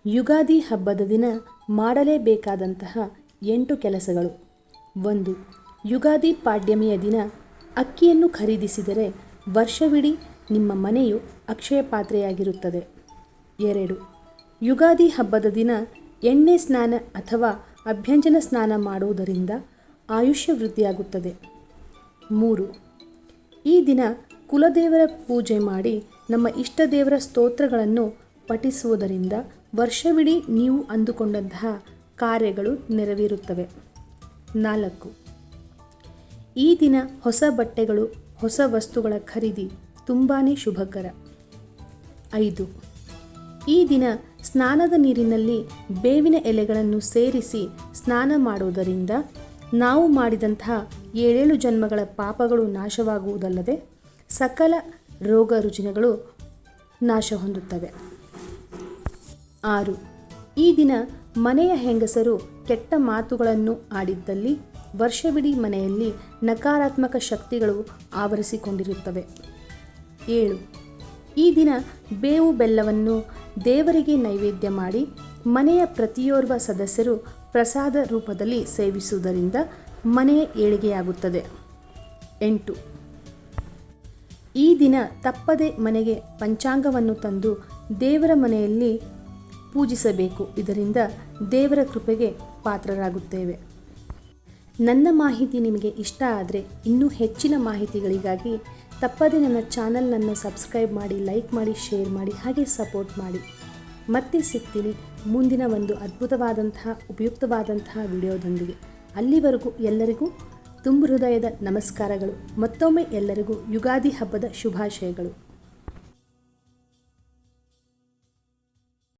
ಯುಗಾದಿ ಹಬ್ಬದ ದಿನ ಮಾಡಲೇಬೇಕಾದಂತಹ 8 ಕೆಲಸಗಳು. 1. ಯುಗಾದಿ ಪಾಡ್ಯಮಿಯ ದಿನ ಅಕ್ಕಿಯನ್ನು ಖರೀದಿಸಿದರೆ ವರ್ಷವಿಡೀ ನಿಮ್ಮ ಮನೆಯು ಅಕ್ಷಯ ಪಾತ್ರೆಯಾಗಿರುತ್ತದೆ. 2. ಯುಗಾದಿ ಹಬ್ಬದ ದಿನ ಎಣ್ಣೆ ಸ್ನಾನ ಅಥವಾ ಅಭ್ಯಂಜನ ಸ್ನಾನ ಮಾಡುವುದರಿಂದ ಆಯುಷ್ಯ ವೃದ್ಧಿಯಾಗುತ್ತದೆ. 3. ಈ ದಿನ ಕುಲದೇವರ ಪೂಜೆ ಮಾಡಿ ನಮ್ಮ ಇಷ್ಟ ದೇವರ ಸ್ತೋತ್ರಗಳನ್ನು ಪಠಿಸುವುದರಿಂದ ವರ್ಷವಿಡೀ ನೀವು ಅಂದುಕೊಂಡಂತಹ ಕಾರ್ಯಗಳು ನೆರವೇರುತ್ತವೆ. 4. ಈ ದಿನ ಹೊಸ ಬಟ್ಟೆಗಳು, ಹೊಸ ವಸ್ತುಗಳ ಖರೀದಿ ತುಂಬಾ ಶುಭಕರ. 5. ಈ ದಿನ ಸ್ನಾನದ ನೀರಿನಲ್ಲಿ ಬೇವಿನ ಎಲೆಗಳನ್ನು ಸೇರಿಸಿ ಸ್ನಾನ ಮಾಡುವುದರಿಂದ ನಾವು ಮಾಡಿದಂತಹ 7 ಜನ್ಮಗಳ ಪಾಪಗಳು ನಾಶವಾಗುವುದಲ್ಲದೆ ಸಕಲ ರೋಗ ರುಜಿನಗಳು ನಾಶ ಹೊಂದುತ್ತವೆ. 6. ಈ ದಿನ ಮನೆಯ ಹೆಂಗಸರು ಕೆಟ್ಟ ಮಾತುಗಳನ್ನು ಆಡಿದ್ದಲ್ಲಿ ವರ್ಷವಿಡೀ ಮನೆಯಲ್ಲಿ ನಕಾರಾತ್ಮಕ ಶಕ್ತಿಗಳು ಆವರಿಸಿಕೊಂಡಿರುತ್ತವೆ. 7. ಈ ದಿನ ಬೇವು ಬೆಲ್ಲವನ್ನು ದೇವರಿಗೆ ನೈವೇದ್ಯ ಮಾಡಿ ಮನೆಯ ಪ್ರತಿಯೋರ್ವ ಸದಸ್ಯರು ಪ್ರಸಾದ ರೂಪದಲ್ಲಿ ಸೇವಿಸುವುದರಿಂದ ಮನೆಯ ಏಳಿಗೆಯಾಗುತ್ತದೆ. 8. ಈ ದಿನ ತಪ್ಪದೆ ಮನೆಗೆ ಪಂಚಾಂಗವನ್ನು ತಂದು ದೇವರ ಮನೆಯಲ್ಲಿ ಪೂಜಿಸಬೇಕು. ಇದರಿಂದ ದೇವರ ಕೃಪೆಗೆ ಪಾತ್ರರಾಗುತ್ತೇವೆ. ನನ್ನ ಮಾಹಿತಿ ನಿಮಗೆ ಇಷ್ಟ ಆದರೆ ಇನ್ನೂ ಹೆಚ್ಚಿನ ಮಾಹಿತಿಗಳಿಗಾಗಿ ತಪ್ಪದೆ ನನ್ನ ಚಾನಲನ್ನು ಸಬ್ಸ್ಕ್ರೈಬ್ ಮಾಡಿ, ಲೈಕ್ ಮಾಡಿ, ಶೇರ್ ಮಾಡಿ, ಹಾಗೆ ಸಪೋರ್ಟ್ ಮಾಡಿ. ಮತ್ತೆ ಸಿಗ್ತೀನಿ ಮುಂದಿನ ಒಂದು ಅದ್ಭುತವಾದಂತಹ ಉಪಯುಕ್ತವಾದಂತಹ ವಿಡಿಯೋದೊಂದಿಗೆ. ಅಲ್ಲಿವರೆಗೂ ಎಲ್ಲರಿಗೂ ತುಂಬ ಹೃದಯದ ನಮಸ್ಕಾರಗಳು. ಮತ್ತೊಮ್ಮೆ ಎಲ್ಲರಿಗೂ ಯುಗಾದಿ ಹಬ್ಬದ ಶುಭಾಶಯಗಳು.